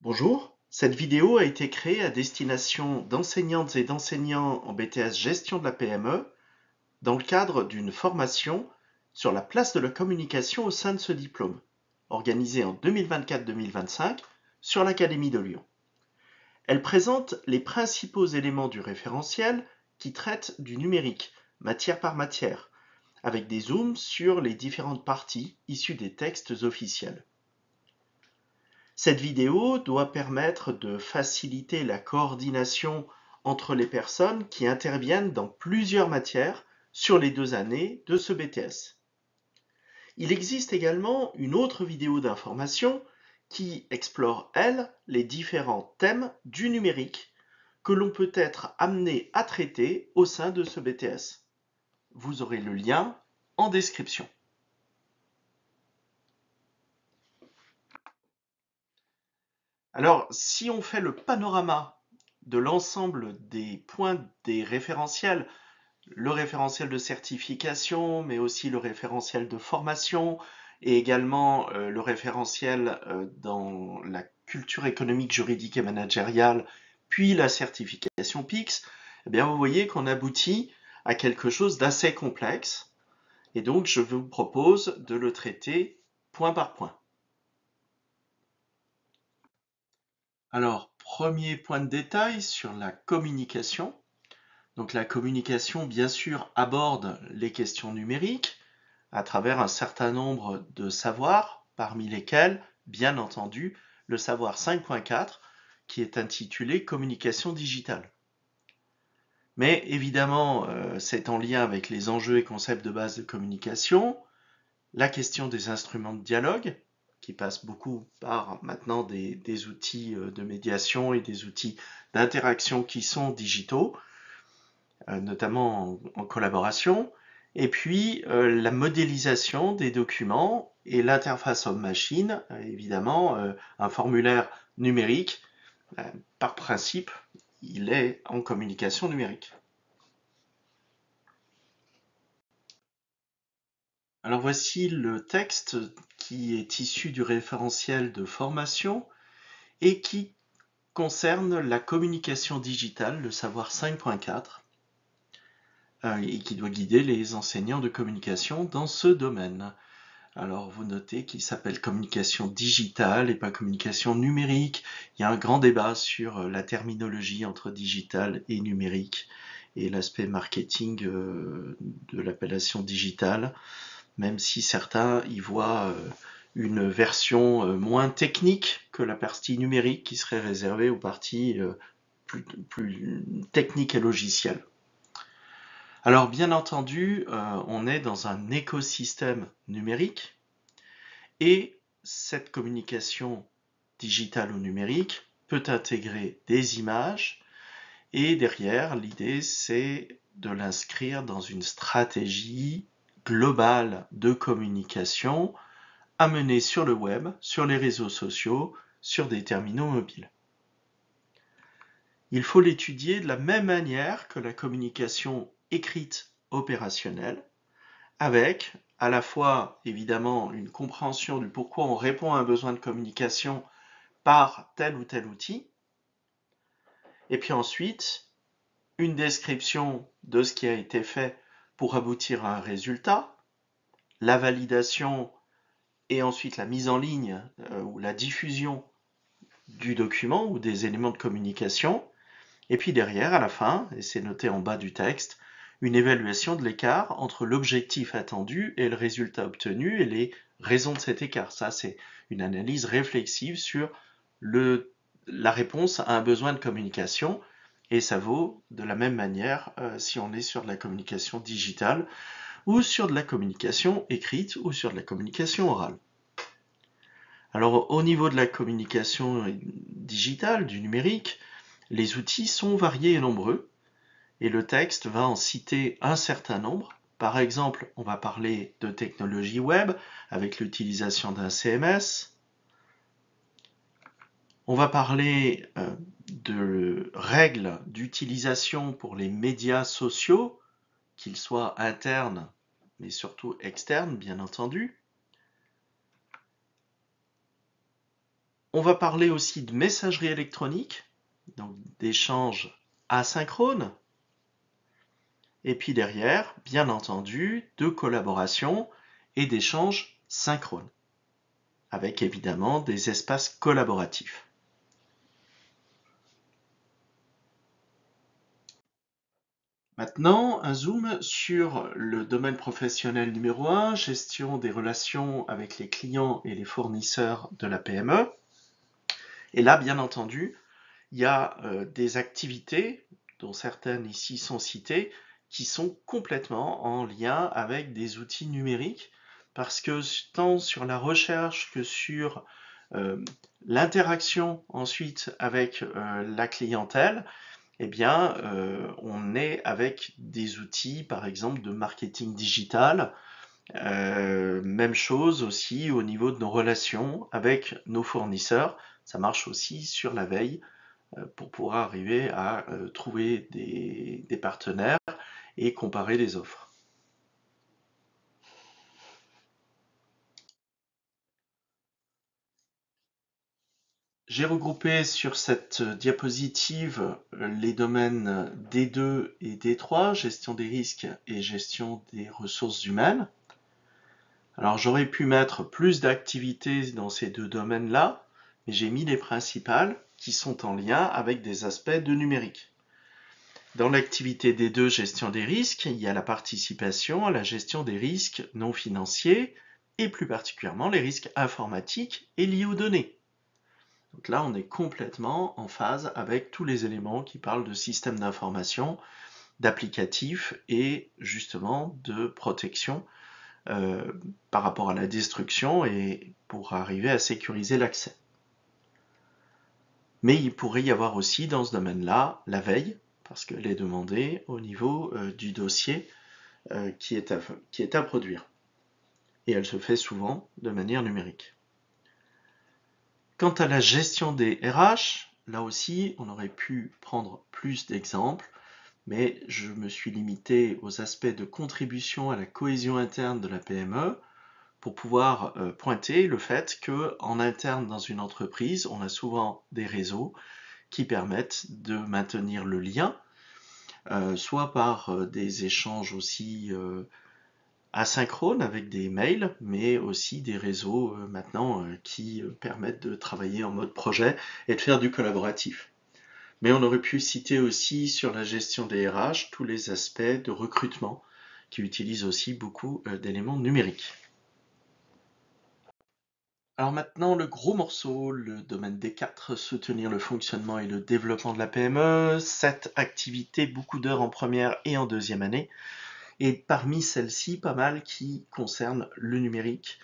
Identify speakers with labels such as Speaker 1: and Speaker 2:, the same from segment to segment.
Speaker 1: Bonjour, cette vidéo a été créée à destination d'enseignantes et d'enseignants en BTS Gestion de la PME dans le cadre d'une formation sur la place de la communication au sein de ce diplôme, organisée en 2024-2025 sur l'Académie de Lyon. Elle présente les principaux éléments du référentiel qui traite du numérique, matière par matière, avec des zooms sur les différentes parties issues des textes officiels. Cette vidéo doit permettre de faciliter la coordination entre les personnes qui interviennent dans plusieurs matières sur les 2 années de ce BTS. Il existe également une autre vidéo d'information qui explore, elle, les différents thèmes du numérique que l'on peut être amené à traiter au sein de ce BTS. Vous aurez le lien en description. Alors, si on fait le panorama de l'ensemble des points des référentiels, le référentiel de certification, mais aussi le référentiel de formation et également le référentiel dans la culture économique, juridique et managériale, puis la certification PIX, eh bien vous voyez qu'on aboutit à quelque chose d'assez complexe. Et donc, je vous propose de le traiter point par point. Alors, premier point de détail sur la communication. Donc la communication, bien sûr, aborde les questions numériques à travers un certain nombre de savoirs, parmi lesquels, bien entendu, le savoir 5.4, qui est intitulé Communication digitale. Mais évidemment, c'est en lien avec les enjeux et concepts de base de communication, la question des instruments de dialogue, qui passe beaucoup par maintenant des outils de médiation et des outils d'interaction qui sont digitaux, notamment en collaboration, et puis la modélisation des documents et l'interface homme-machine, évidemment, un formulaire numérique, par principe, il est en communication numérique. Alors voici le texte qui est issu du référentiel de formation et qui concerne la communication digitale, le savoir 5.4, et qui doit guider les enseignants de communication dans ce domaine. Alors vous notez qu'il s'appelle communication digitale et pas communication numérique. Il y a un grand débat sur la terminologie entre digital et numérique et l'aspect marketing de l'appellation digitale, même si certains y voient une version moins technique que la partie numérique qui serait réservée aux parties plus techniques et logicielles. Alors bien entendu, on est dans un écosystème numérique et cette communication digitale ou numérique peut intégrer des images et derrière, l'idée c'est de l'inscrire dans une stratégie globale de communication à mener sur le web, sur les réseaux sociaux, sur des terminaux mobiles. Il faut l'étudier de la même manière que la communication écrite opérationnelle, avec à la fois évidemment une compréhension du pourquoi on répond à un besoin de communication par tel ou tel outil, et puis ensuite une description de ce qui a été fait pour aboutir à un résultat, la validation et ensuite la mise en ligne ou la diffusion du document ou des éléments de communication, et puis derrière, à la fin, et c'est noté en bas du texte, une évaluation de l'écart entre l'objectif attendu et le résultat obtenu et les raisons de cet écart. Ça, c'est une analyse réflexive sur la réponse à un besoin de communication, et ça vaut de la même manière si on est sur de la communication digitale ou sur de la communication écrite ou sur de la communication orale. Alors au niveau de la communication digitale, du numérique, les outils sont variés et nombreux, et le texte va en citer un certain nombre. Par exemple, on va parler de technologie web avec l'utilisation d'un CMS. On va parler de règles d'utilisation pour les médias sociaux, qu'ils soient internes, mais surtout externes, bien entendu. On va parler aussi de messagerie électronique, donc d'échanges asynchrones. Et puis derrière, bien entendu, de collaboration et d'échanges synchrones, avec évidemment des espaces collaboratifs. Maintenant, un zoom sur le domaine professionnel numéro 1, gestion des relations avec les clients et les fournisseurs de la PME. Et là, bien entendu, il y a des activités, dont certaines ici sont citées, qui sont complètement en lien avec des outils numériques, parce que tant sur la recherche que sur l'interaction ensuite avec la clientèle, eh bien, on est avec des outils, par exemple, de marketing digital. Même chose aussi au niveau de nos relations avec nos fournisseurs. Ça marche aussi sur la veille pour pouvoir arriver à trouver des partenaires et comparer les offres. J'ai regroupé sur cette diapositive les domaines D2 et D3, gestion des risques et gestion des ressources humaines. Alors j'aurais pu mettre plus d'activités dans ces deux domaines-là, mais j'ai mis les principales qui sont en lien avec des aspects de numérique. Dans l'activité D2, gestion des risques, il y a la participation à la gestion des risques non financiers et plus particulièrement les risques informatiques et liés aux données. Donc là, on est complètement en phase avec tous les éléments qui parlent de systèmes d'information, d'applicatifs et justement de protection par rapport à la destruction et pour arriver à sécuriser l'accès. Mais il pourrait y avoir aussi dans ce domaine-là la veille, parce qu'elle est demandée au niveau du dossier qui est à produire. Et elle se fait souvent de manière numérique. Quant à la gestion des RH, là aussi, on aurait pu prendre plus d'exemples, mais je me suis limité aux aspects de contribution à la cohésion interne de la PME pour pouvoir pointer le fait qu'en interne dans une entreprise, on a souvent des réseaux qui permettent de maintenir le lien, soit par des échanges aussi asynchrones avec des mails, mais aussi des réseaux maintenant qui permettent de travailler en mode projet et de faire du collaboratif. Mais on aurait pu citer aussi sur la gestion des RH tous les aspects de recrutement qui utilisent aussi beaucoup d'éléments numériques. Alors maintenant, le gros morceau, le domaine D4, soutenir le fonctionnement et le développement de la PME, 7 activités, beaucoup d'heures en première et en deuxième année, et parmi celles-ci, pas mal qui concernent le numérique.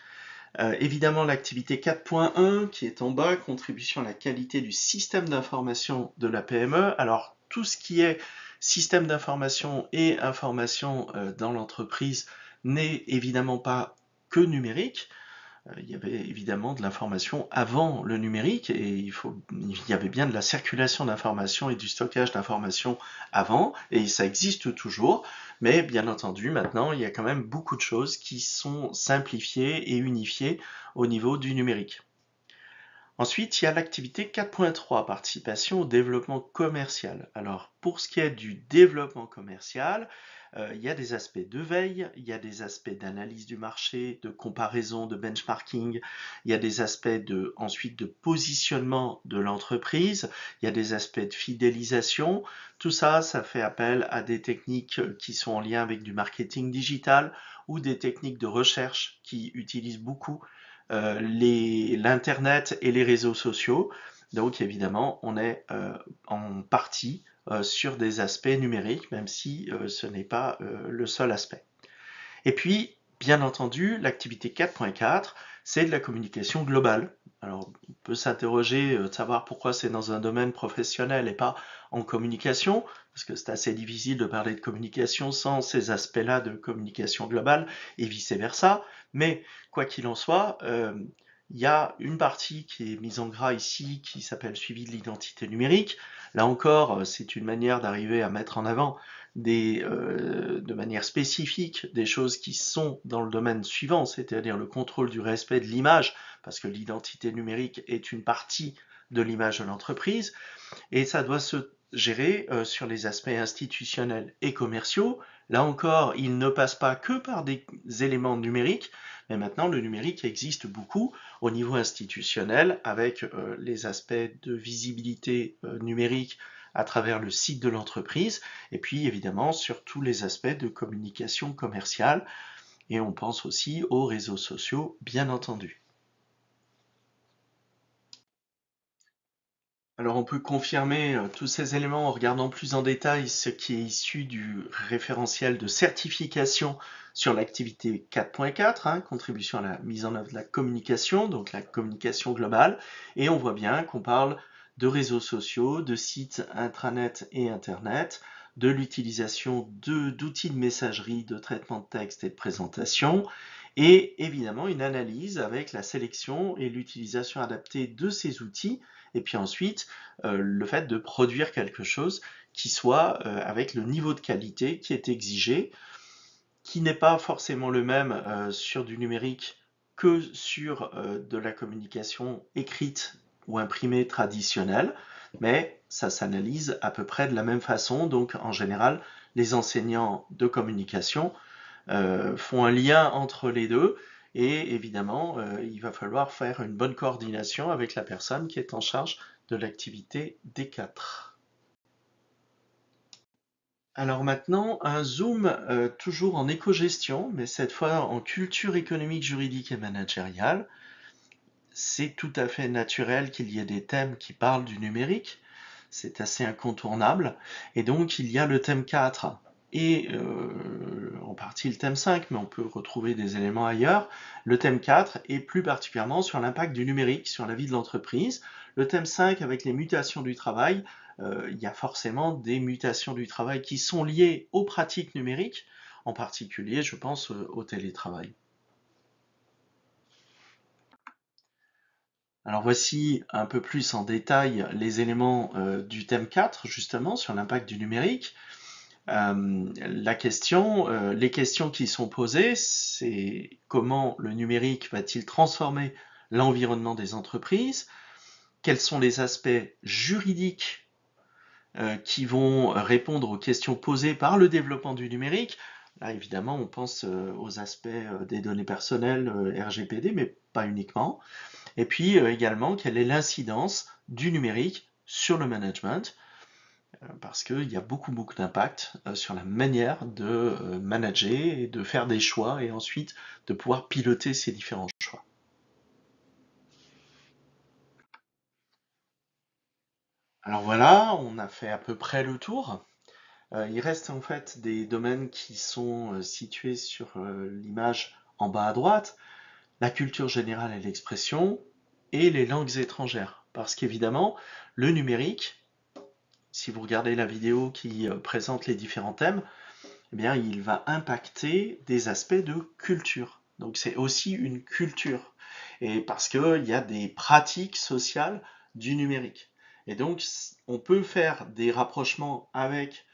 Speaker 1: Évidemment, l'activité 4.1 qui est en bas, contribution à la qualité du système d'information de la PME. Alors, tout ce qui est système d'information et information dans l'entreprise n'est évidemment pas que numérique. Il y avait évidemment de l'information avant le numérique et il y avait bien de la circulation d'informations et du stockage d'informations avant et ça existe toujours, mais bien entendu maintenant il y a quand même beaucoup de choses qui sont simplifiées et unifiées au niveau du numérique. Ensuite, il y a l'activité 4.3, participation au développement commercial. Alors, pour ce qui est du développement commercial, il y a des aspects de veille, il y a des aspects d'analyse du marché, de comparaison, de benchmarking, il y a des aspects ensuite de positionnement de l'entreprise, il y a des aspects de fidélisation. Tout ça, ça fait appel à des techniques qui sont en lien avec du marketing digital ou des techniques de recherche qui utilisent beaucoup l'internet et les réseaux sociaux. Donc évidemment, on est en partie sur des aspects numériques, même si ce n'est pas le seul aspect. Et puis, bien entendu, l'activité 4.4, c'est de la communication globale. Alors, on peut s'interroger de savoir pourquoi c'est dans un domaine professionnel et pas en communication, parce que c'est assez difficile de parler de communication sans ces aspects-là de communication globale et vice-versa. Mais quoi qu'il en soit, Il y a une partie qui est mise en gras ici, qui s'appelle suivi de l'identité numérique. Là encore, c'est une manière d'arriver à mettre en avant de manière spécifique des choses qui sont dans le domaine suivant, c'est-à-dire le contrôle du respect de l'image, parce que l'identité numérique est une partie de l'image de l'entreprise, et ça doit se gérer sur les aspects institutionnels et commerciaux. Là encore, il ne passe pas que par des éléments numériques, mais maintenant le numérique existe beaucoup au niveau institutionnel avec les aspects de visibilité numérique à travers le site de l'entreprise, et puis évidemment sur tous les aspects de communication commerciale, et on pense aussi aux réseaux sociaux, bien entendu. Alors on peut confirmer tous ces éléments en regardant plus en détail ce qui est issu du référentiel de certification sur l'activité 4.4, hein, contribution à la mise en œuvre de la communication, donc la communication globale, et on voit bien qu'on parle de réseaux sociaux, de sites intranet et internet, de l'utilisation d'outils de messagerie, de traitement de texte et de présentation, et évidemment une analyse avec la sélection et l'utilisation adaptée de ces outils, et puis ensuite le fait de produire quelque chose qui soit avec le niveau de qualité qui est exigé, qui n'est pas forcément le même sur du numérique que sur de la communication écrite ou imprimée traditionnelle, mais ça s'analyse à peu près de la même façon. Donc en général, les enseignants de communication font un lien entre les deux, et évidemment, il va falloir faire une bonne coordination avec la personne qui est en charge de l'activité D4. Alors maintenant, un zoom toujours en éco-gestion, mais cette fois en culture économique, juridique et managériale. C'est tout à fait naturel qu'il y ait des thèmes qui parlent du numérique, c'est assez incontournable, et donc il y a le thème 4 et en partie le thème 5, mais on peut retrouver des éléments ailleurs. Le thème 4 est plus particulièrement sur l'impact du numérique sur la vie de l'entreprise. Le thème 5 avec les mutations du travail, il y a forcément des mutations du travail qui sont liées aux pratiques numériques, en particulier je pense au télétravail. Alors voici un peu plus en détail les éléments du thème 4, justement, sur l'impact du numérique. Les questions qui sont posées, c'est comment le numérique va-t-il transformer l'environnement des entreprises? Quels sont les aspects juridiques qui vont répondre aux questions posées par le développement du numérique? Là, évidemment, on pense aux aspects des données personnelles, RGPD, mais pas uniquement. Et puis également, quelle est l'incidence du numérique sur le management, parce qu'il y a beaucoup d'impact sur la manière de manager et de faire des choix et ensuite de pouvoir piloter ces différents choix. Alors voilà, on a fait à peu près le tour. Il reste en fait des domaines qui sont situés sur l'image en bas à droite, la culture générale et l'expression, et les langues étrangères. Parce qu'évidemment, le numérique, si vous regardez la vidéo qui présente les différents thèmes, eh bien, il va impacter des aspects de culture. Donc c'est aussi une culture. Et parce qu'il y a des pratiques sociales du numérique. Et donc, on peut faire des rapprochements avec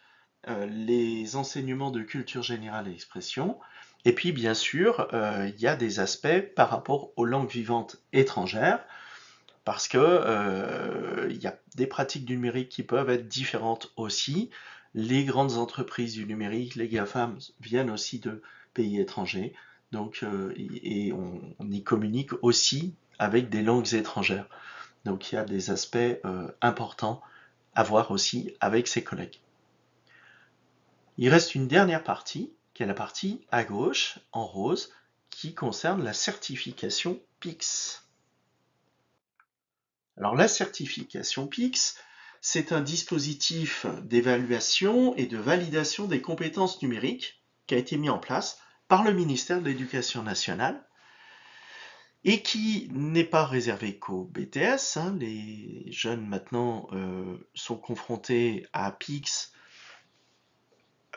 Speaker 1: les enseignements de culture générale et expression. Et puis, bien sûr, il y a des aspects par rapport aux langues vivantes étrangères, parce que il y a des pratiques du numérique qui peuvent être différentes aussi. Les grandes entreprises du numérique, les GAFAM, viennent aussi de pays étrangers, donc et on y communique aussi avec des langues étrangères. Donc il y a des aspects importants à voir aussi avec ses collègues. Il reste une dernière partie, qui est la partie à gauche, en rose, qui concerne la certification PIX. Alors la certification PIX, c'est un dispositif d'évaluation et de validation des compétences numériques qui a été mis en place par le ministère de l'Éducation nationale et qui n'est pas réservé qu'aux BTS. Hein. Les jeunes maintenant sont confrontés à PIX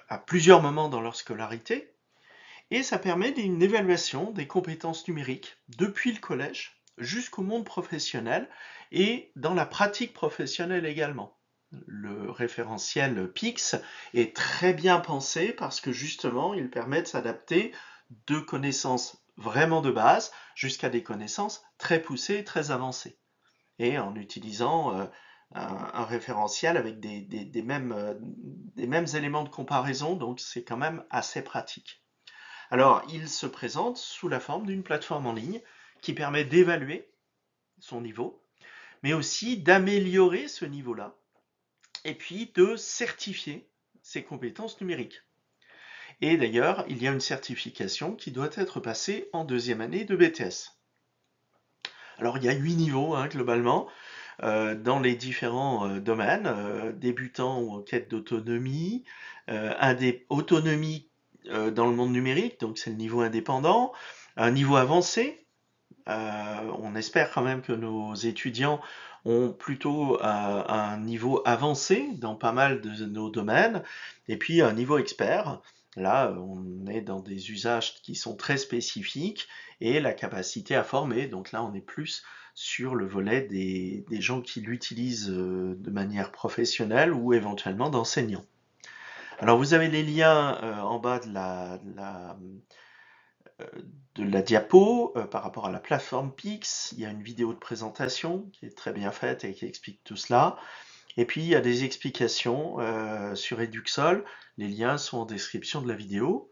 Speaker 1: à plusieurs moments dans leur scolarité, et ça permet une évaluation des compétences numériques depuis le collège jusqu'au monde professionnel et dans la pratique professionnelle également. Le référentiel PIX est très bien pensé parce que justement, il permet de s'adapter de connaissances vraiment de base jusqu'à des connaissances très poussées, très avancées. Et en utilisant un référentiel avec des mêmes éléments de comparaison, donc c'est quand même assez pratique. Alors, il se présente sous la forme d'une plateforme en ligne qui permet d'évaluer son niveau, mais aussi d'améliorer ce niveau-là, et puis de certifier ses compétences numériques. Et d'ailleurs, il y a une certification qui doit être passée en deuxième année de BTS. Alors, il y a 8 niveaux globalement dans les différents domaines, débutants ou en quête d'autonomie, autonomie dans le monde numérique, donc c'est le niveau indépendant, un niveau avancé. On espère quand même que nos étudiants ont plutôt un niveau avancé dans pas mal de nos domaines, et puis un niveau expert. Là, on est dans des usages qui sont très spécifiques et la capacité à former. Donc là, on est plus sur le volet des gens qui l'utilisent de manière professionnelle ou éventuellement d'enseignants. Alors vous avez les liens en bas de la diapo par rapport à la plateforme Pix. Il y a une vidéo de présentation qui est très bien faite et qui explique tout cela. Et puis il y a des explications sur Eduxol. Les liens sont en description de la vidéo.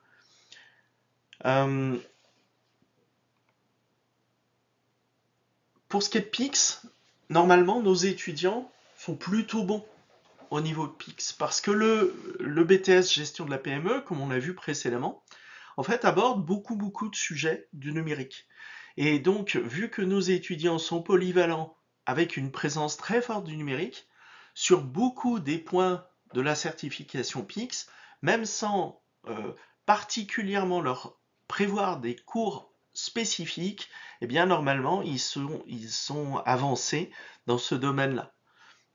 Speaker 1: Pour ce qui est de Pix, normalement nos étudiants sont plutôt bons au niveau de Pix parce que le BTS gestion de la PME, comme on l'a vu précédemment, en fait aborde beaucoup de sujets du numérique. Et donc, vu que nos étudiants sont polyvalents avec une présence très forte du numérique, sur beaucoup des points de la certification PIX, même sans particulièrement leur prévoir des cours spécifiques, eh bien normalement ils sont avancés dans ce domaine-là.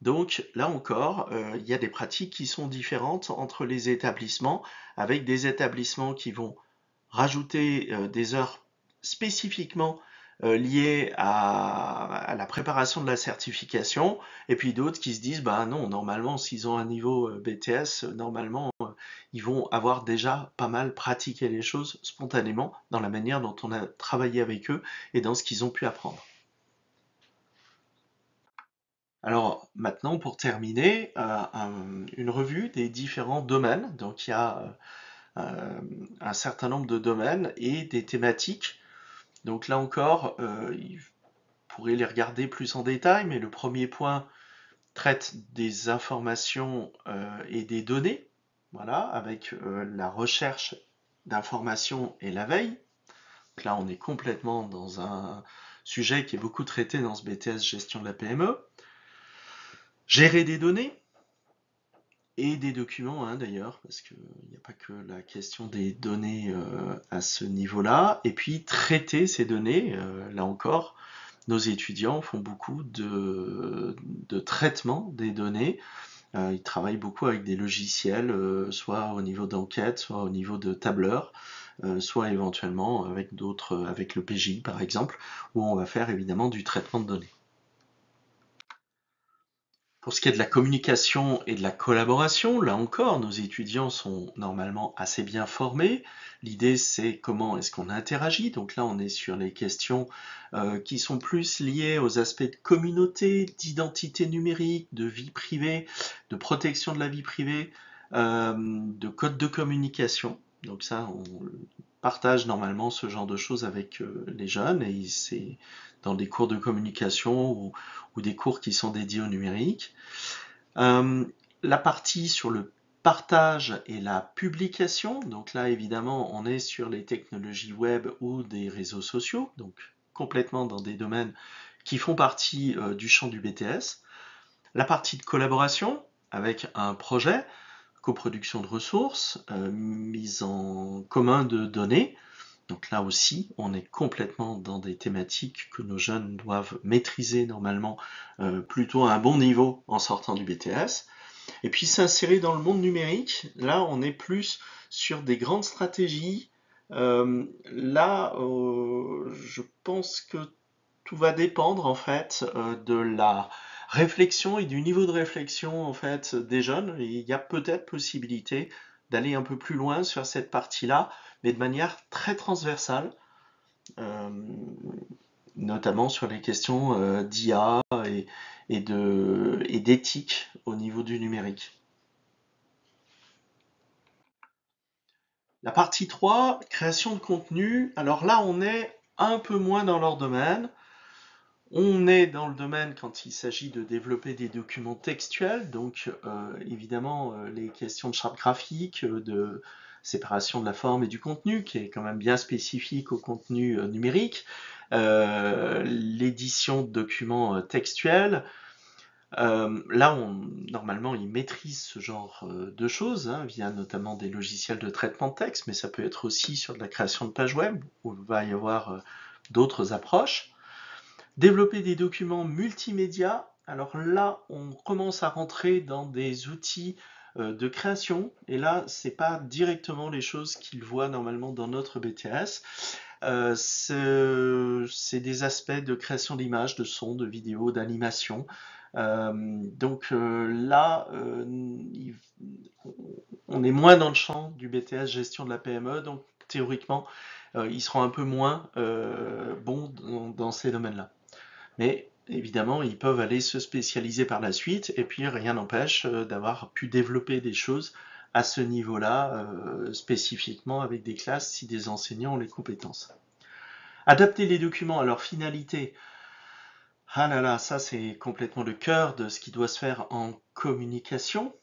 Speaker 1: Donc là encore, il y a des pratiques qui sont différentes entre les établissements, avec des établissements qui vont rajouter des heures spécifiquement liées à la préparation de la certification, et puis d'autres qui se disent, bah non, normalement, s'ils ont un niveau BTS, normalement, ils vont avoir déjà pas mal pratiqué les choses spontanément dans la manière dont on a travaillé avec eux et dans ce qu'ils ont pu apprendre. Alors maintenant, pour terminer, une revue des différents domaines. Donc il y a un certain nombre de domaines et des thématiques. Donc là encore, vous pourrez les regarder plus en détail, mais le premier point traite des informations et des données, voilà, avec la recherche d'informations et la veille. Donc là, on est complètement dans un sujet qui est beaucoup traité dans ce BTS gestion de la PME. Gérer des données et des documents d'ailleurs, parce qu'il n'y a pas que la question des données à ce niveau-là. Et puis traiter ces données, là encore, nos étudiants font beaucoup de traitement des données. Ils travaillent beaucoup avec des logiciels, soit au niveau d'enquête, soit au niveau de tableur, soit éventuellement avec d'autres, avec le PJ par exemple, où on va faire évidemment du traitement de données. Pour ce qui est de la communication et de la collaboration, là encore, nos étudiants sont normalement assez bien formés. L'idée, c'est comment est-ce qu'on interagit. Donc là, on est sur les questions qui sont plus liées aux aspects de communauté, d'identité numérique, de vie privée, de protection de la vie privée, de code de communication. Donc ça, on partage normalement ce genre de choses avec les jeunes et c'est dans des cours de communication ou des cours qui sont dédiés au numérique. La partie sur le partage et la publication, donc là évidemment on est sur les technologies web ou des réseaux sociaux, donc complètement dans des domaines qui font partie du champ du BTS. La partie de collaboration avec un projet, coproduction de ressources, mise en commun de données. Donc là aussi, on est complètement dans des thématiques que nos jeunes doivent maîtriser normalement plutôt à un bon niveau en sortant du BTS. Et puis s'insérer dans le monde numérique, là on est plus sur des grandes stratégies. Je pense que tout va dépendre en fait de la réflexion et du niveau de réflexion en fait des jeunes. Et il y a peut-être possibilité d'aller un peu plus loin sur cette partie-là, mais de manière très transversale, euh, notamment sur les questions d'IA et d'éthique au niveau du numérique. La partie 3, création de contenu. Alors là, on est un peu moins dans leur domaine. On est dans le domaine quand il s'agit de développer des documents textuels, donc évidemment les questions de charte graphique, de séparation de la forme et du contenu, qui est quand même bien spécifique au contenu numérique, l'édition de documents textuels. Là, normalement, ils maîtrisent ce genre de choses, hein, via notamment des logiciels de traitement de texte, mais ça peut être aussi sur de la création de pages web, où il va y avoir d'autres approches. Développer des documents multimédia. Alors là, on commence à rentrer dans des outils de création. Et là, c'est pas directement les choses qu'ils voient normalement dans notre BTS. C'est des aspects de création d'images, de sons, de vidéos, d'animation. Là, on est moins dans le champ du BTS gestion de la PME. Donc théoriquement, ils seront un peu moins bons dans ces domaines-là. Mais évidemment, ils peuvent aller se spécialiser par la suite, et puis rien n'empêche d'avoir pu développer des choses à ce niveau-là, spécifiquement avec des classes si des enseignants ont les compétences. Adapter les documents à leur finalité. Ah là là, ça c'est complètement le cœur de ce qui doit se faire en communication.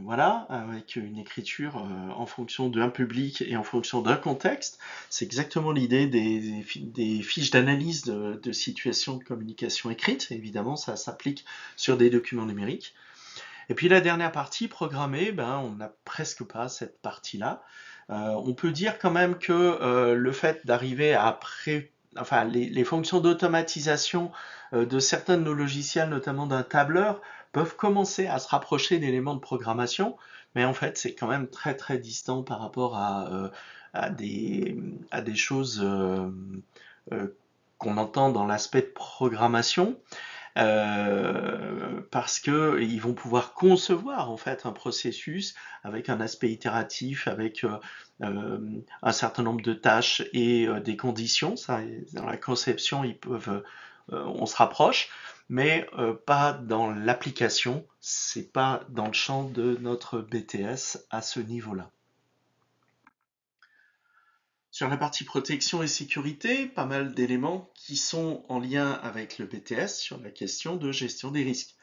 Speaker 1: Voilà, avec une écriture en fonction d'un public et en fonction d'un contexte. C'est exactement l'idée des fiches d'analyse de situation de communication écrite. Évidemment, ça s'applique sur des documents numériques. Et puis la dernière partie, programmer, ben, on n'a presque pas cette partie-là. On peut dire quand même que le fait d'arriver à enfin, les fonctions d'automatisation de certains de nos logiciels, notamment d'un tableur, peuvent commencer à se rapprocher d'éléments de programmation, mais en fait, c'est quand même très très distant par rapport à des choses euh, qu'on entend dans l'aspect de programmation. Parce que ils vont pouvoir concevoir en fait un processus avec un aspect itératif, avec un certain nombre de tâches et des conditions. Ça, dans la conception, on se rapproche, mais pas dans l'application. C'est pas dans le champ de notre BTS à ce niveau-là. Sur la partie protection et sécurité, pas mal d'éléments qui sont en lien avec le BTS sur la question de gestion des risques.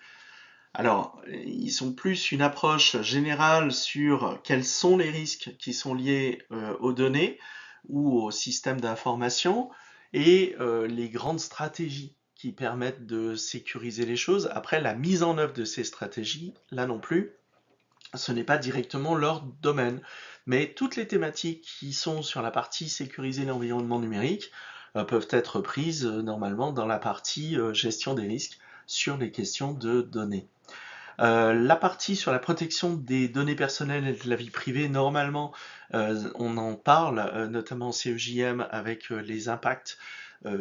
Speaker 1: Alors, ils sont plus une approche générale sur quels sont les risques qui sont liés aux données ou au système d'information et les grandes stratégies qui permettent de sécuriser les choses. Après, la mise en œuvre de ces stratégies, là non plus, ce n'est pas directement leur domaine. Mais toutes les thématiques qui sont sur la partie sécuriser l'environnement numérique peuvent être prises normalement dans la partie gestion des risques sur les questions de données. La partie sur la protection des données personnelles et de la vie privée, normalement, on en parle, notamment en CEJM, avec les impacts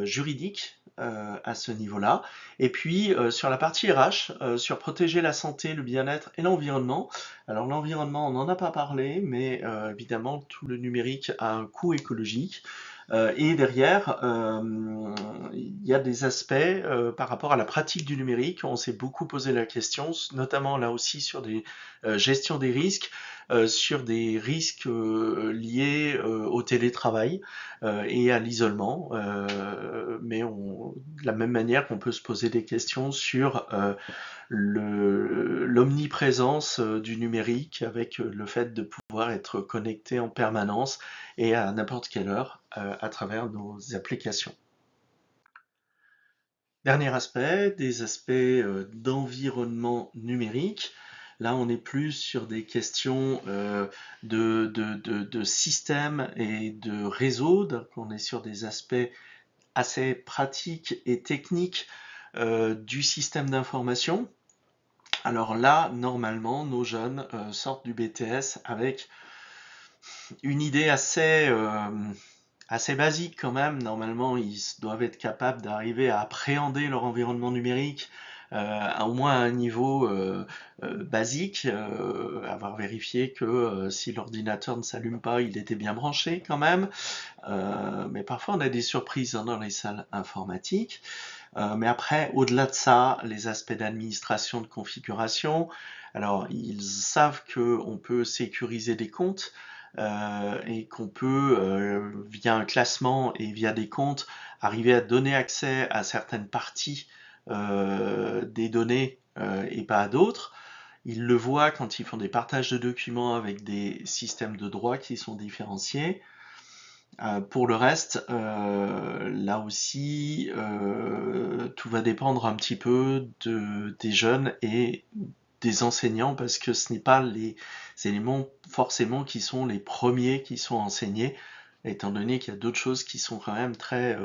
Speaker 1: juridiques à ce niveau-là. Et puis, sur la partie RH, sur protéger la santé, le bien-être et l'environnement. Alors, l'environnement, on n'en a pas parlé, mais évidemment, tout le numérique a un coût écologique. Et derrière, il y a des aspects par rapport à la pratique du numérique. On s'est beaucoup posé la question, notamment là aussi sur des gestions des risques, sur des risques liés au télétravail et à l'isolement. De la même manière qu'on peut se poser des questions sur l'omniprésence du numérique avec le fait de pouvoir être connecté en permanence et à n'importe quelle heure à travers nos applications. Dernier aspect, des aspects d'environnement numérique. Là, on est plus sur des questions de système et de réseau. Donc, on est sur des aspects assez pratiques et techniques du système d'information. Alors là, normalement, nos jeunes sortent du BTS avec une idée assez basiques quand même. Normalement, doivent être capables d'arriver à appréhender leur environnement numérique au moins à un niveau basique, avoir vérifié que si l'ordinateur ne s'allume pas, il était bien branché quand même. Mais parfois, on a des surprises dans les salles informatiques. Mais après, au-delà de ça, les aspects d'administration, de configuration, alors ils savent qu'on peut sécuriser des comptes et qu'on peut, via un classement et via des comptes, arriver à donner accès à certaines parties des données et pas à d'autres. Ils le voient quand ils font des partages de documents avec des systèmes de droit qui sont différenciés. Pour le reste, là aussi, tout va dépendre un petit peu des jeunes et des enseignants parce que ce n'est pas les éléments forcément qui sont les premiers qui sont enseignés, étant donné qu'il y a d'autres choses qui sont quand même très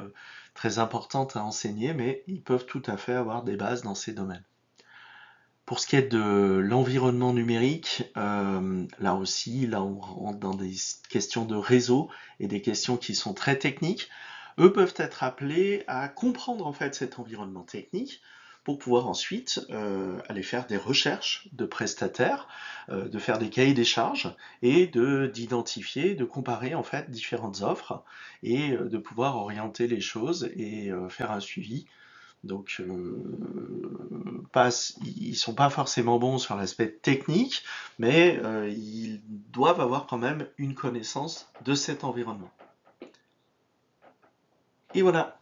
Speaker 1: importantes à enseigner, mais ils peuvent tout à fait avoir des bases dans ces domaines. Pour ce qui est de l'environnement numérique, là aussi, là on rentre dans des questions de réseau et des questions qui sont très techniques. Eux peuvent être appelés à comprendre en fait cet environnement technique pour pouvoir ensuite aller faire des recherches de prestataires, de faire des cahiers des charges et d'identifier, de comparer en fait différentes offres et de pouvoir orienter les choses et faire un suivi donc, ils sont pas forcément bons sur l'aspect technique, mais ils doivent avoir quand même une connaissance de cet environnement. Et voilà.